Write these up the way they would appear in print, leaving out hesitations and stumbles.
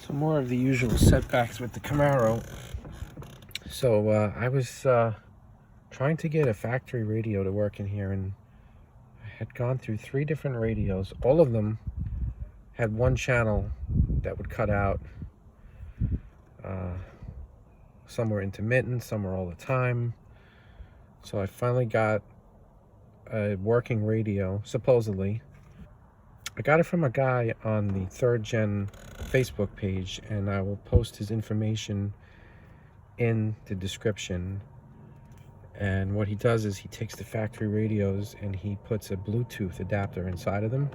So more of the usual setbacks with the Camaro. So I was trying to get a factory radio to work in here, and I had gone through 3 different radios. All of them had one channel that would cut out. Some were intermittent, some were all the time. So I finally got a working radio, supposedly. I got it from a guy on the 3rd Gen Facebook page, and I will post his information in the description. And what he does is he takes the factory radios and he puts a Bluetooth adapter inside of them,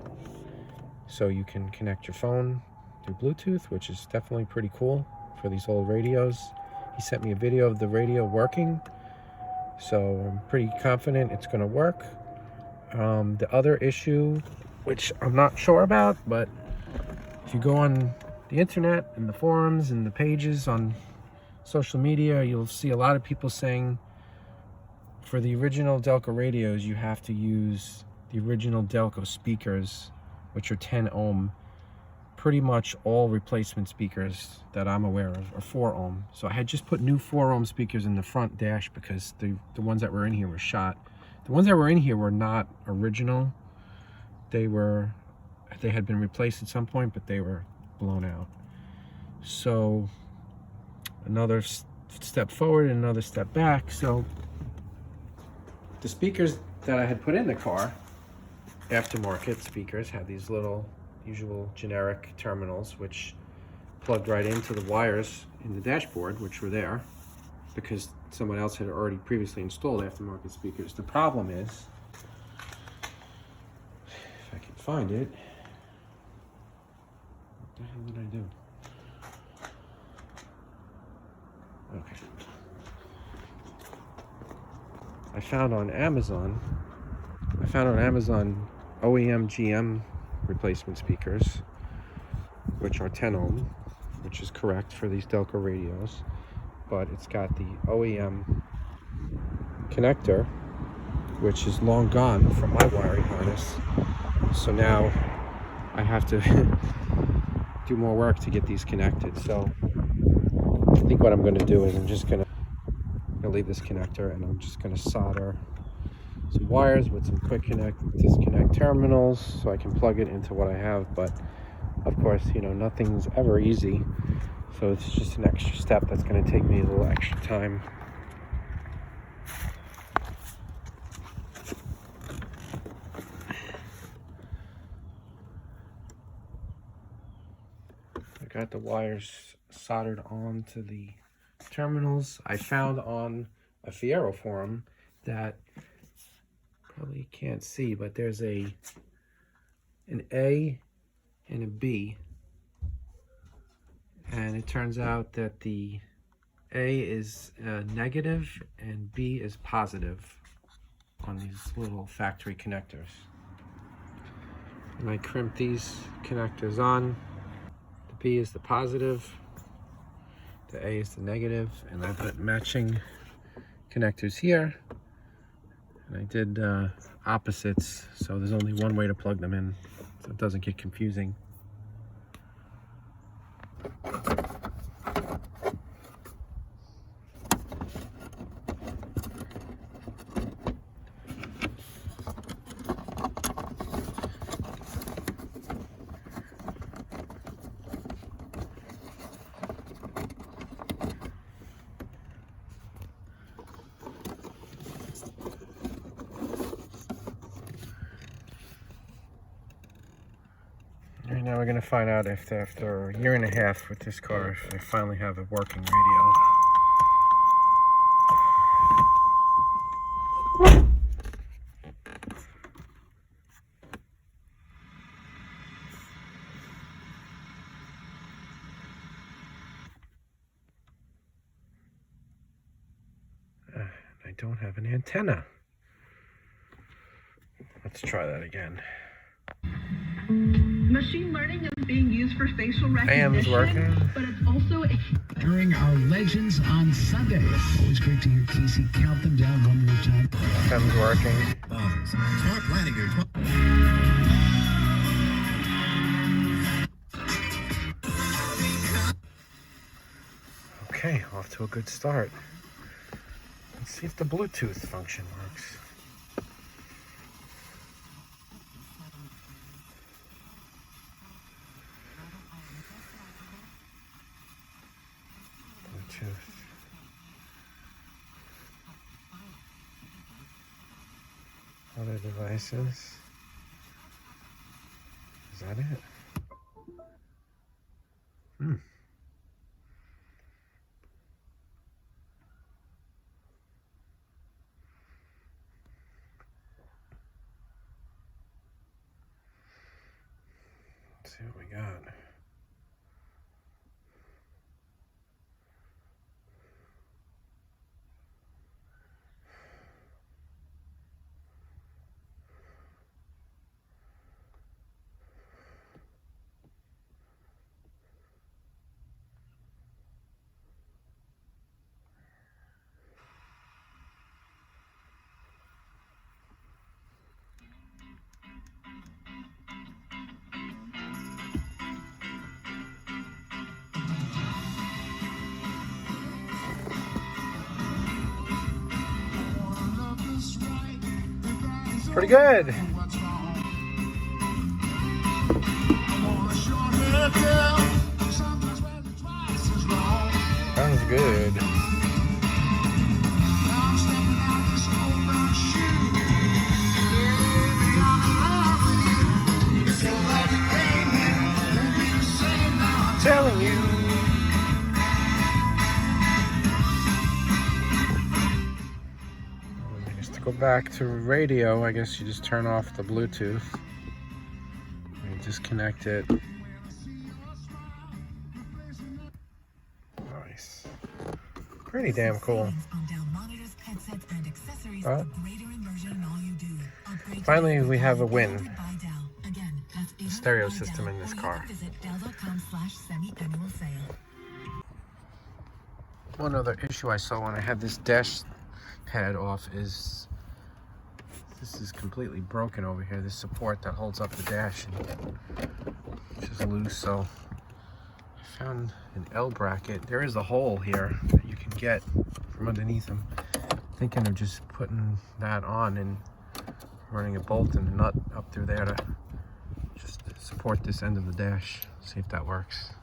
so you can connect your phone through Bluetooth, which is definitely pretty cool for these old radios. He sent me a video of the radio working, so I'm pretty confident it's going to work. The other issue, which I'm not sure about, but if you go on the internet and the forums and the pages on social media, you'll see a lot of people saying for the original Delco radios, you have to use the original Delco speakers, which are 10 ohm. Pretty much all replacement speakers that I'm aware of are 4 ohm. So I had just put new 4 ohm speakers in the front dash because the ones that were in here were shot. The ones that were in here were not original. They had been replaced at some point, but they were blown out. So another step forward and another step back. So the speakers that I had put in the car, aftermarket speakers, had these little usual generic terminals which plugged right into the wires in the dashboard, which were there because someone else had already previously installed aftermarket speakers. The problem is, if I can find it, what the hell did I do? Okay. I found on Amazon OEM GM replacement speakers, which are 10 ohm, which is correct for these Delco radios, but it's got the OEM connector, which is long gone from my wiring harness. So now I have to do more work to get these connected. So I think what I'm going to do is I'm just going to leave this connector, and I'm just going to solder some wires with some quick disconnect terminals so I can plug it into what I have. But of course, you know, nothing's ever easy, so it's just an extra step that's going to take me a little extra time. I got the wires soldered onto the terminals. I found on a Fiero forum that, probably can't see, but there's an A and a B, and it turns out that the A is negative and B is positive on these little factory connectors. And I crimp these connectors on. The B is the positive, the A is the negative, and I put matching connectors here. And I did opposites, so there's only one way to plug them in, so it doesn't get confusing. Right now we're going to find out if after a year and a half with this car, if I finally have a working radio. I don't have an antenna. Let's try that again. Machine learning is being used for facial recognition, AM's working. But it's also during our Legends on Sunday. Always great to hear Casey count them down one more time. AM's working. Start planning your Okay, off to a good start. Let's see if the Bluetooth function works. Bluetooth. Other devices. Is that it? Let's see what we got. Pretty good. Sounds good. Telling you. To go back to radio, I guess you just turn off the Bluetooth. You disconnect it. Nice. Pretty damn cool. Well, finally we have a win. The stereo system in this car. One other issue I saw when I had this dash pad off is this is completely broken over here. This support that holds up the dash is just loose, so I found an L bracket. There is a hole here that you can get from underneath them. Thinking of just putting that on and running a bolt and a nut up through there to just support this end of the dash. See if that works.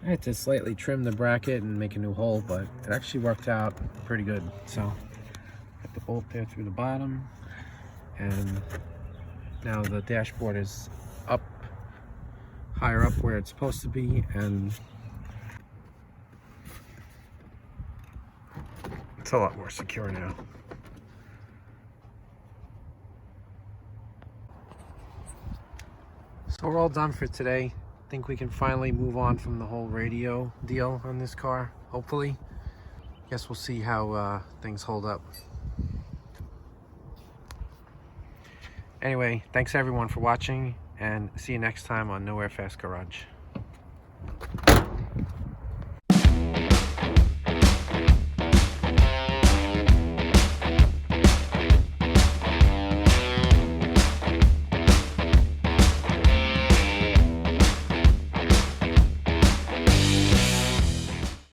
I had to slightly trim the bracket and make a new hole, but it actually worked out pretty good. So got the bolt there through the bottom, and now the dashboard is up, higher up where it's supposed to be, and it's a lot more secure now. So we're all done for today. I think we can finally move on from the whole radio deal on this car, hopefully. Guess we'll see how things hold up. Anyway, thanks everyone for watching, and see you next time on Nowhere Fast Garage.